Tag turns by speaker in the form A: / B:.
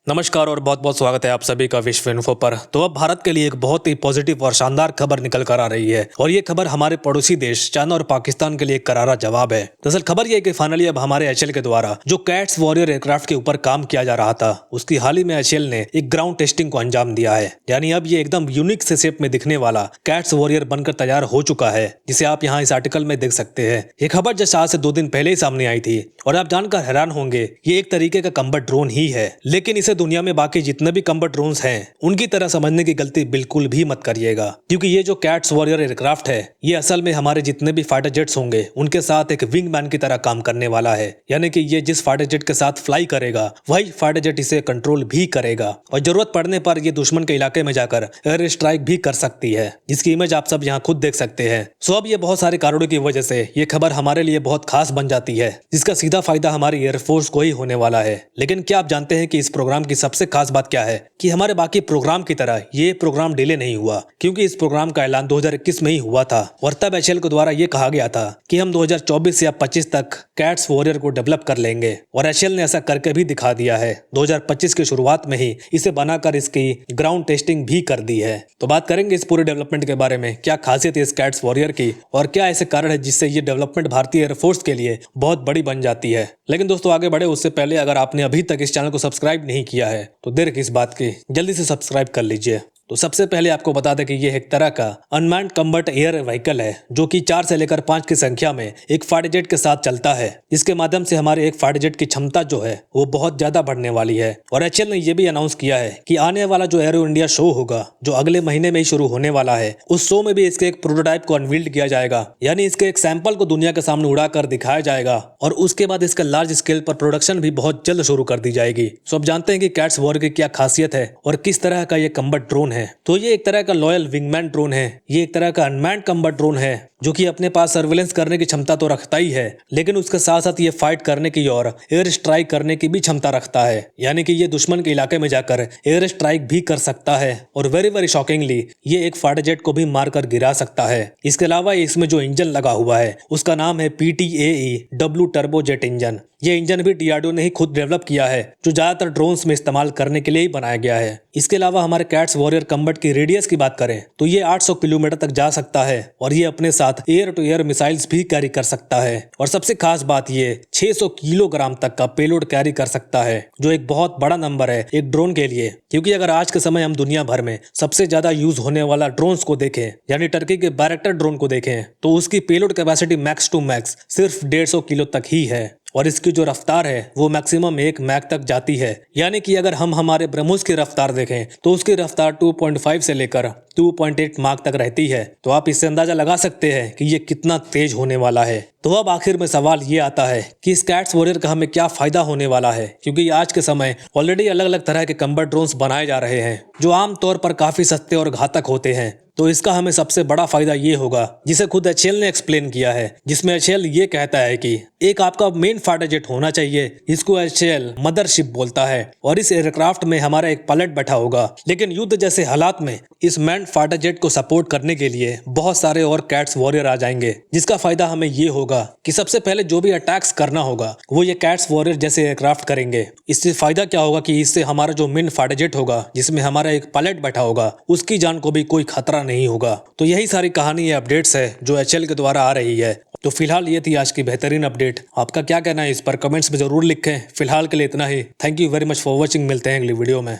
A: नमस्कार और बहुत बहुत स्वागत है आप सभी का विश्व इन्फो पर। तो अब भारत के लिए एक बहुत ही पॉजिटिव और शानदार खबर निकल कर आ रही है और ये खबर हमारे पड़ोसी देश चाइना और पाकिस्तान के लिए एक करारा जवाब है। दरअसल खबर ये है कि फाइनली अब हमारे एचएएल के द्वारा जो कैट्स वॉरियर एयरक्राफ्ट के ऊपर काम किया जा रहा था उसकी हाल ही में एचएएल ने एक ग्राउंड टेस्टिंग को अंजाम दिया है। यानी अब ये एकदम यूनिक से शेप में दिखने वाला कैट्स वॉरियर बनकर तैयार हो चुका है, जिसे आप यहाँ इस आर्टिकल में देख सकते हैं। ये खबर जस्ट आज से 2 दिन पहले ही सामने आई थी और आप जानकर हैरान होंगे ये एक तरीके का कम्बैट ड्रोन ही है, लेकिन इसे दुनिया में बाकी जितने भी कम्बैट ड्रोन्स हैं उनकी तरह समझने की गलती बिल्कुल भी मत करिएगा, क्योंकि ये जो कैट्स वॉरियर एयरक्राफ्ट है ये असल में हमारे जितने भी फाइटर जेट्स होंगे उनके साथ एक विंग मैन की तरह काम करने वाला है। यानी कि ये जिस फाइटर जेट के साथ फ्लाई करेगा वही फाइटर जेट इसे कंट्रोल भी करेगा और जरूरत पड़ने पर ये दुश्मन के इलाके में जाकर एयर स्ट्राइक भी कर सकती है, जिसकी इमेज आप सब यहाँ खुद देख सकते हैं। सो अब ये बहुत सारे कारणों की वजह से ये खबर हमारे लिए बहुत खास बन जाती है, जिसका सीधा फायदा हमारी एयरफोर्स को ही होने वाला है। लेकिन क्या आप जानते हैं कि इस प्रोग्राम की सबसे खास बात क्या है कि हमारे बाकी प्रोग्राम की तरह ये प्रोग्राम डिले नहीं हुआ, क्योंकि इस प्रोग्राम का ऐलान 2021 में ही हुआ था और तब एचएएल के द्वारा ये कहा गया था कि हम 2024 या 25 तक कैट्स वॉरियर को डेवलप कर लेंगे और एचएएल ने ऐसा करके भी दिखा दिया है। 2025 की शुरुआत में ही इसे बनाकर इसकी ग्राउंड टेस्टिंग भी कर दी है। तो बात करेंगे इस पूरे डेवलपमेंट के बारे में, क्या खासियत है इस कैट्स वॉरियर की और क्या ऐसे कारण है जिससे ये डेवलपमेंट भारतीय एयरफोर्स के लिए बहुत बड़ी बन जाती है। लेकिन दोस्तों आगे बढ़े उससे पहले अगर आपने अभी तक इस चैनल को सब्सक्राइब नहीं किया है तो देर किस बात की, जल्दी से सब्सक्राइब कर लीजिए। तो सबसे पहले आपको बता दें कि यह एक तरह का अनमैन्ड कम्बैट एयर व्हीकल है जो कि 4 से लेकर 5 की संख्या में एक फाइटर जेट के साथ चलता है, जिसके माध्यम से हमारे एक फाइटर जेट की क्षमता जो है वो बहुत ज्यादा बढ़ने वाली है। और एचएएल ने यह भी अनाउंस किया है कि आने वाला जो एरो इंडिया शो होगा जो अगले महीने में ही शुरू होने वाला है, उस शो में भी इसके एक प्रोटोटाइप को अनवील्ड किया जाएगा। यानी इसके एक सैंपल को दुनिया के सामने उड़ाकर दिखाया जाएगा और उसके बाद इसका लार्ज स्केल पर प्रोडक्शन भी बहुत जल्द शुरू कर दी जाएगी। सो अब जानते हैं कि कैट्स वॉरियर की क्या खासियत है और किस तरह का ये कम्बैट ड्रोन है। तो ये एक तरह का लॉयल विंगमैन ड्रोन है, ये एक तरह का अनमैन्ड कम्बैट ड्रोन है जो कि अपने पास सर्विलेंस करने की क्षमता तो रखता ही है, लेकिन उसके साथ साथ ये फाइट करने की और एयर स्ट्राइक करने की भी क्षमता रखता है। यानी कि ये दुश्मन के इलाके में जाकर एयर स्ट्राइक भी कर सकता है और वेरी शॉकिंगली ये एक फाइटर जेट को भी मारकर गिरा सकता है। इसके अलावा इसमें जो इंजन लगा हुआ है उसका नाम है PTAE W टर्बोजेट इंजन। ये इंजन भी डीआरडीओ ने ही खुद डेवलप किया है, जो ज्यादातर ड्रोन्स में इस्तेमाल करने के लिए ही बनाया गया है। इसके अलावा हमारे कैट्स वॉरियर कम्बैट की रेडियस की बात करें तो ये 800 किलोमीटर तक जा सकता है और ये अपने साथ एयर टू एयर मिसाइल्स भी कैरी कर सकता है। और सबसे खास बात ये 600 किलोग्राम तक का पेलोड कैरी कर सकता है, जो एक बहुत बड़ा नंबर है एक ड्रोन के लिए। क्योंकि अगर आज के समय हम दुनिया भर में सबसे ज्यादा यूज होने वाला ड्रोन्स को देखें, यानी टर्की के बैरक्टर ड्रोन को देखें, तो उसकी payload capacity max to max सिर्फ 150 किलो तक ही है और इसकी जो रफ्तार है वो मैक्सिमम 1 मैक तक जाती है। यानी कि अगर हम हमारे ब्रह्मोस की रफ्तार देखें तो उसकी रफ्तार 2.5 से लेकर 2.8 माक तक रहती है। तो आप इससे अंदाजा लगा सकते हैं कि ये कितना तेज होने वाला है। तो अब आखिर में सवाल ये आता है कि इस कैट्स वॉरियर का हमें क्या फायदा होने वाला है, क्योंकि आज के समय ऑलरेडी अलग अलग तरह के कम्बैट ड्रोन्स बनाए जा रहे हैं जो आमतौर पर काफी सस्ते और घातक होते हैं। तो इसका हमें सबसे बड़ा फायदा ये होगा जिसे खुद एचएएल ने एक्सप्लेन किया है, जिसमें एचएएल ये कहता है कि एक आपका मेन फाइटर जेट होना चाहिए, इसको एचएएल मदरशिप बोलता है, और इस एयरक्राफ्ट में हमारा एक पायलट बैठा होगा। लेकिन युद्ध जैसे हालात में इस मैन फाइटर जेट को सपोर्ट करने के लिए बहुत सारे और कैट्स वॉरियर आ जाएंगे, जिसका फायदा हमें ये होगा कि सबसे पहले जो भी अटैक्स करना होगा वो ये कैट्स वॉरियर जैसे एयरक्राफ्ट करेंगे। इससे फायदा क्या होगा कि इससे हमारा जो मेन फाइटर जेट होगा जिसमें हमारा एक पायलट बैठा होगा उसकी जान को भी कोई खतरा नहीं होगा। तो यही सारी कहानी या अपडेट्स है जो एचएएल के द्वारा आ रही है। तो फिलहाल ये थी आज की बेहतरीन अपडेट। आपका क्या कहना है इस पर कमेंट्स में जरूर लिखें। फिलहाल के लिए इतना ही। Thank you very much for watching. मिलते हैं अगली वीडियो में।